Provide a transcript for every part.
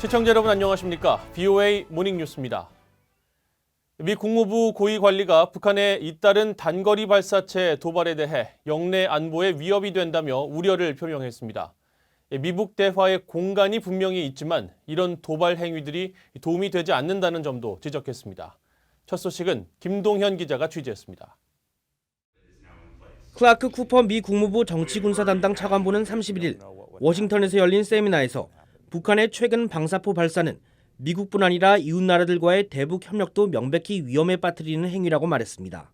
시청자 여러분 안녕하십니까? BOA 모닝뉴스입니다. 미 국무부 고위 관리가 북한의 잇따른 단거리 발사체 도발에 대해 영내 안보에 위협이 된다며 우려를 표명했습니다. 미북 대화의 공간이 분명히 있지만 이런 도발 행위들이 도움이 되지 않는다는 점도 지적했습니다. 첫 소식은 김동현 기자가 취재했습니다. 클라크 쿠퍼 미 국무부 정치군사 담당 차관보는 31일 워싱턴에서 열린 세미나에서 북한의 최근 방사포 발사는 미국뿐 아니라 이웃 나라들과의 대북 협력도 명백히 위험에 빠뜨리는 행위라고 말했습니다.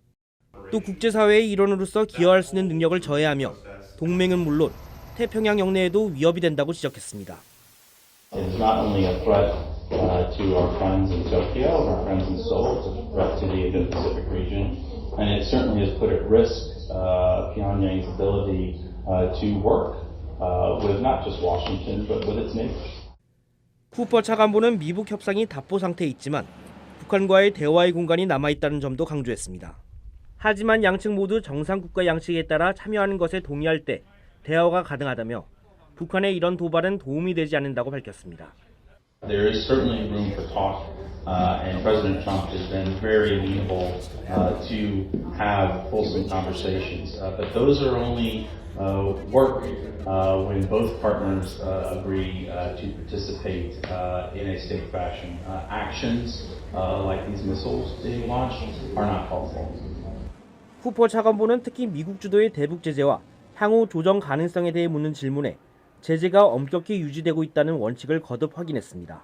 또 국제사회의 일원으로서 기여할 수 있는 능력을 저해하며 동맹은 물론 태평양 영내에도 위협이 된다고 지적했습니다. It's not only a threat to our friends in Tokyo, our friends in Seoul, it's a threat to the Indo-Pacific region, and it certainly has put at risk Pyongyang's ability to work with not just Washington, but with its neighbors. 쿠퍼 차관보는 미북 협상이 답보 상태에 있지만 북한과의 대화의 공간이 남아있다는 점도 강조했습니다. 하지만 양측 모두 정상국가 양식에 따라 참여하는 것에 동의할 때 대화가 가능하다며 북한의 이런 도발은 도움이 되지 않는다고 밝혔습니다. There is certainly room for talk, and President Trump has been very amenable to have fulsome conversations. But those are only work when both partners agree to participate in a safe fashion. Actions like these missiles being launched are not helpful. 쿠퍼 차관보는 특히 미국 주도의 대북 제재와 향후 조정 가능성에 대해 묻는 질문에 제재가 엄격히 유지되고 있다는 원칙을 거듭 확인했습니다.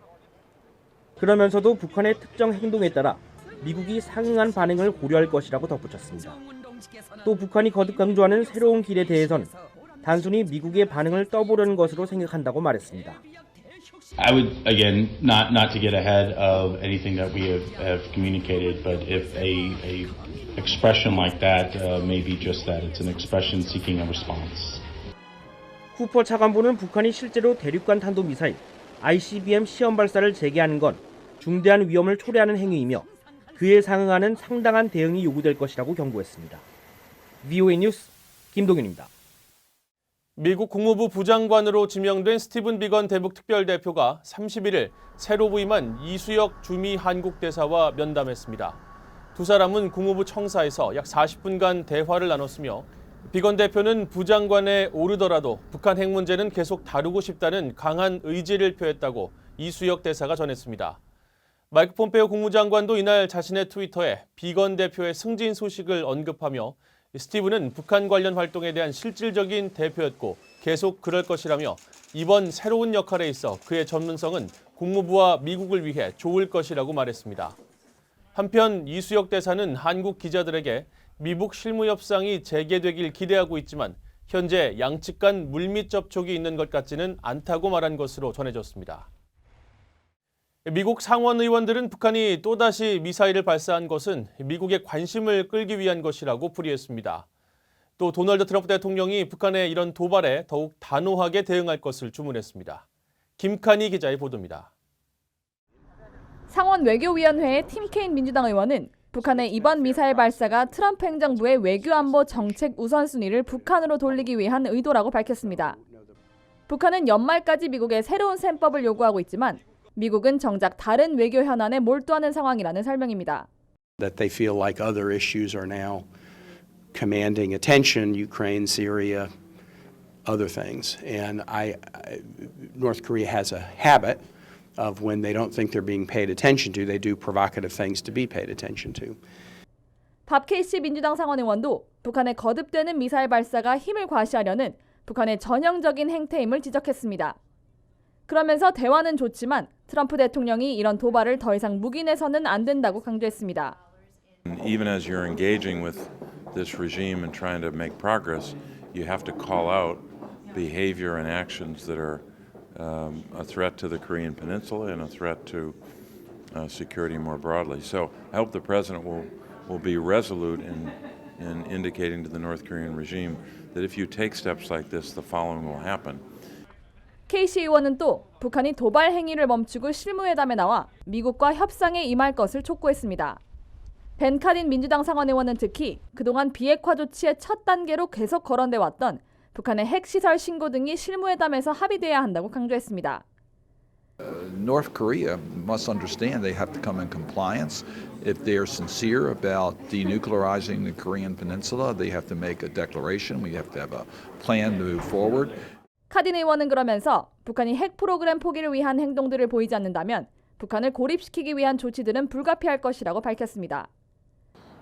그러면서도 북한의 특정 행동에 따라 미국이 상응한 반응을 고려할 것이라고 덧붙였습니다. 또 북한이 거듭 강조하는 새로운 길에 대해선 단순히 미국의 반응을 떠보려는 것으로 생각한다고 말했습니다. I would, again, not to get ahead of anything that we have communicated, but if a expression like that may be just that, it's an expression seeking a response. 쿠퍼 차관보는 북한이 실제로 대륙간 탄도미사일 ICBM 시험 발사를 재개하는 건 중대한 위험을 초래하는 행위이며 그에 상응하는 상당한 대응이 요구될 것이라고 경고했습니다. VOA 뉴스 김동현입니다. 미국 국무부 부장관으로 지명된 스티븐 비건 대북 특별대표가 31일 새로 부임한 이수혁 주미 한국 대사와 면담했습니다. 두 사람은 국무부 청사에서 약 40분간 대화를 나눴으며 비건 대표는 부장관에 오르더라도 북한 핵 문제는 계속 다루고 싶다는 강한 의지를 표했다고 이수혁 대사가 전했습니다. 마이크 폼페이오 국무장관도 이날 자신의 트위터에 비건 대표의 승진 소식을 언급하며 스티븐은 북한 관련 활동에 대한 실질적인 대표였고 계속 그럴 것이라며 이번 새로운 역할에 있어 그의 전문성은 국무부와 미국을 위해 좋을 것이라고 말했습니다. 한편 이수혁 대사는 한국 기자들에게 미북 실무 협상이 재개되길 기대하고 있지만 현재 양측 간 물밑 접촉이 있는 것 같지는 않다고 말한 것으로 전해졌습니다. 미국 상원 의원들은 북한이 또다시 미사일을 발사한 것은 미국의 관심을 끌기 위한 것이라고 풀이했습니다. 또 도널드 트럼프 대통령이 북한의 이런 도발에 더욱 단호하게 대응할 것을 주문했습니다. 김칸희 기자의 보도입니다. 상원 외교위원회의 팀 케인 민주당 의원은 북한의 이번 미사일 발사가 트럼프 행정부의 외교안보 정책 우선순위를 북한으로 돌리기 위한 의도라고 밝혔습니다. 북한은 연말까지 미국에 새로운 셈법을 요구하고 있지만 미국은 정작 다른 외교 현안에 몰두하는 상황이라는 설명입니다. That they feel like other issues are now commanding attention, Ukraine, Syria, other things. And North Korea has a habit of when they don't think they're being paid attention to, they do provocative things to be paid attention to. 밥 케이시 민주당 상원 의원도 북한의 거듭되는 미사일 발사가 힘을 과시하려는 북한의 전형적인 행태임을 지적했습니다. 그러면서 대화는 좋지만 트럼프 대통령이 이런 도발을 더 이상 묵인해서는 안 된다고 강조했습니다. Even as you're engaging with this regime and trying to make progress, you have to call out behavior and actions that are a threat to the Korean Peninsula and a threat to security more broadly. So I hope the president will be resolute in indicating to the North Korean regime that if you take steps like this, the following will happen. 케이시 의원은 또 북한이 도발 행위를 멈추고 실무회담에 나와 미국과 협상에 임할 것을 촉구했습니다. 벤 카딘 민주당 상원 의원은 특히 그동안 비핵화 조치의 첫 단계로 계속 거론돼 왔던 북한의 핵시설 신고 등이 실무회담에서 합의돼야 한다고 강조했습니다. North Korea must understand they have to come in compliance. If they are sincere about denuclearizing the Korean Peninsula, they have to make a declaration. We have to have a plan to move forward. 카딘 의원은 그러면서 북한이 핵 프로그램 포기를 위한 행동들을 보이지 않는다면 북한을 고립시키기 위한 조치들은 불가피할 것이라고 밝혔습니다.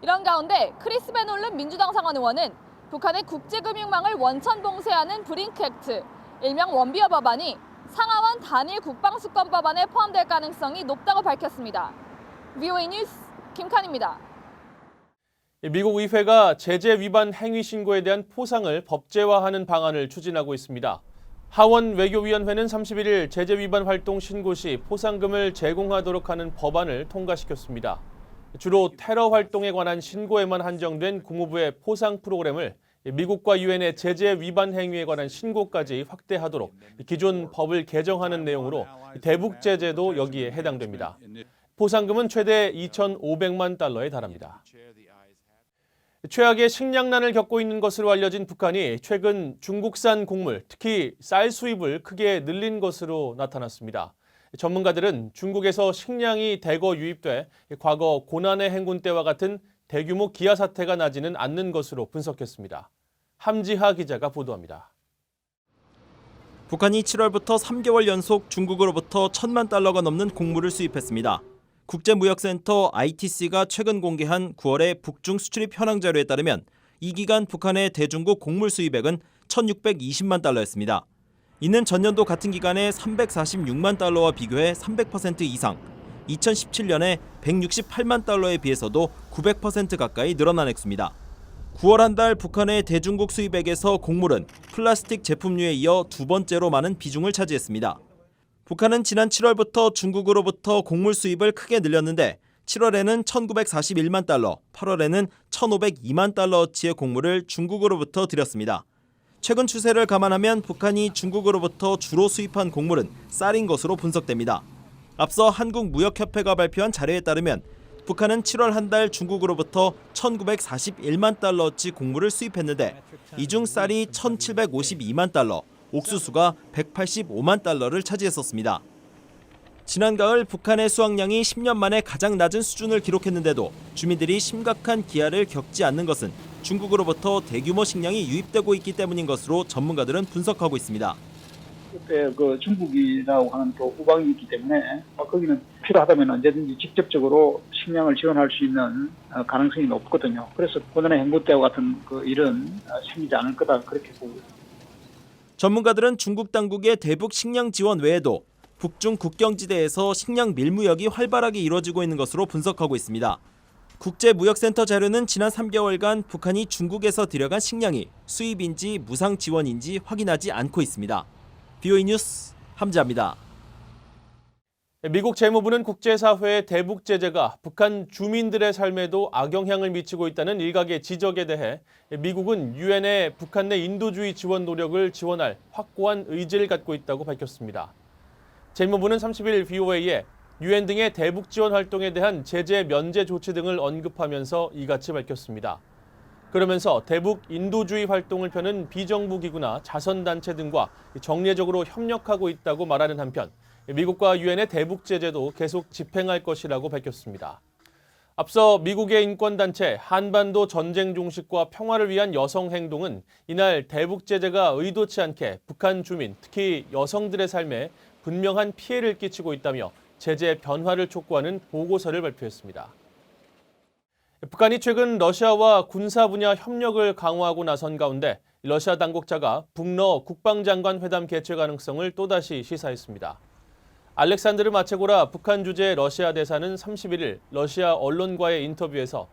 이런 가운데 크리스 베놀른 민주당 상원 의원은 북한의 국제금융망을 원천 봉쇄하는 브링크 액트, 일명 원비어 법안이 상하원 단일 국방수권 법안에 포함될 가능성이 높다고 밝혔습니다. VOA 뉴스 김칸입니다. 미국 의회가 제재 위반 행위 신고에 대한 포상을 법제화하는 방안을 추진하고 있습니다. 하원 외교위원회는 31일 제재 위반 활동 신고 시 포상금을 제공하도록 하는 법안을 통과시켰습니다. 주로 테러 활동에 관한 신고에만 한정된 국무부의 포상 프로그램을 미국과 유엔의 제재 위반 행위에 관한 신고까지 확대하도록 기존 법을 개정하는 내용으로 대북 제재도 여기에 해당됩니다. 포상금은 최대 2,500만 달러에 달합니다. 최악의 식량난을 겪고 있는 것으로 알려진 북한이 최근 중국산 곡물, 특히 쌀 수입을 크게 늘린 것으로 나타났습니다. 전문가들은 중국에서 식량이 대거 유입돼 과거 고난의 행군 때와 같은 대규모 기아 사태가 나지는 않는 것으로 분석했습니다. 함지하 기자가 보도합니다. 북한이 7월부터 3개월 연속 중국으로부터 1,000만 달러가 넘는 곡물을 수입했습니다. 국제무역센터 ITC가 최근 공개한 9월의 북중 수출입 현황 자료에 따르면 이 기간 북한의 대중국 곡물 수입액은 1,620만 달러였습니다. 이는 전년도 같은 기간의 346만 달러와 비교해 300% 이상, 2017년에 168만 달러에 비해서도 900% 가까이 늘어난 액수입니다. 9월 한 달 북한의 대중국 수입액에서 곡물은 플라스틱 제품류에 이어 두 번째로 많은 비중을 차지했습니다. 북한은 지난 7월부터 중국으로부터 곡물 수입을 크게 늘렸는데 7월에는 1,941만 달러, 8월에는 1,502만 달러어치의 곡물을 중국으로부터 들였습니다. 최근 추세를 감안하면 북한이 중국으로부터 주로 수입한 곡물은 쌀인 것으로 분석됩니다. 앞서 한국무역협회가 발표한 자료에 따르면 북한은 7월 한 달 중국으로부터 1,941만 달러어치 곡물을 수입했는데 이 중 쌀이 1,752만 달러, 옥수수가 185만 달러를 차지했었습니다. 지난 가을 북한의 수확량이 10년 만에 가장 낮은 수준을 기록했는데도 주민들이 심각한 기아를 겪지 않는 것은 중국으로부터 대규모 식량이 유입되고 있기 때문인 것으로 전문가들은 분석하고 있습니다. 옆에 중국이라고 하는 또 우방이 있기 때문에 거기는 필요하다면 언제든지 직접적으로 식량을 지원할 수 있는 가능성이 높거든요. 그래서 고난의 행군 때와 같은 일은 생기지 않을 거다 그렇게 보고 있습니다. 전문가들은 중국 당국의 대북 식량 지원 외에도 북중 국경지대에서 식량 밀무역이 활발하게 이루어지고 있는 것으로 분석하고 있습니다. 국제무역센터 자료는 지난 3개월간 북한이 중국에서 들여간 식량이 수입인지 무상 지원인지 확인하지 않고 있습니다. VOA 뉴스 함지아입니다. 미국 재무부는 국제사회의 대북 제재가 북한 주민들의 삶에도 악영향을 미치고 있다는 일각의 지적에 대해 미국은 유엔의 북한 내 인도주의 지원 노력을 지원할 확고한 의지를 갖고 있다고 밝혔습니다. 재무부는 30일 VOA에 유엔 등의 대북 지원 활동에 대한 제재 면제 조치 등을 언급하면서 이같이 밝혔습니다. 그러면서 대북 인도주의 활동을 펴는 비정부 기구나 자선단체 등과 정례적으로 협력하고 있다고 말하는 한편 미국과 유엔의 대북 제재도 계속 집행할 것이라고 밝혔습니다. 앞서 미국의 인권단체 한반도 전쟁 종식과 평화를 위한 여성 행동은 이날 대북 제재가 의도치 않게 북한 주민, 특히 여성들의 삶에 분명한 피해를 끼치고 있다며 제재 변화를 촉구하는 보고서를 발표했습니다. 북한이 최근 러시아와 군사 분야 협력을 강화하고 나선 가운데 러시아 당국자가 북러 국방장관 회담 개최 가능성을 또다시 시사했습니다. 알렉산드르 마체고라 북한 주재 러시아 대사는 31일 러시아 언론과의 인터뷰에서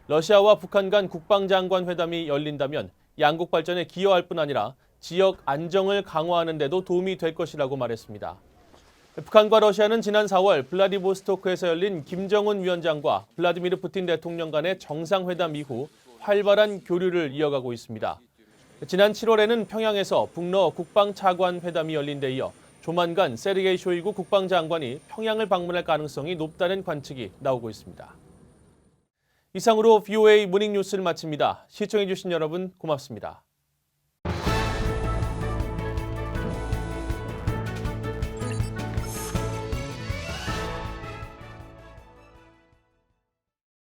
러시아와 북한 간 국방장관 회담이 열린다면 양국 발전에 기여할 뿐 아니라 지역 안정을 강화하는 데도 도움이 될 것이라고 말했습니다. 북한과 러시아는 지난 4월 블라디보스토크에서 열린 김정은 위원장과 블라디미르 푸틴 대통령 간의 정상회담 이후 활발한 교류를 이어가고 있습니다. 지난 7월에는 평양에서 북러 국방차관 회담이 열린 데 이어 조만간 세르게이 쇼이구 국방장관이 평양을 방문할 가능성이 높다는 관측이 나오고 있습니다. 이상으로 VOA 모닝뉴스를 마칩니다. 시청해주신 여러분 고맙습니다.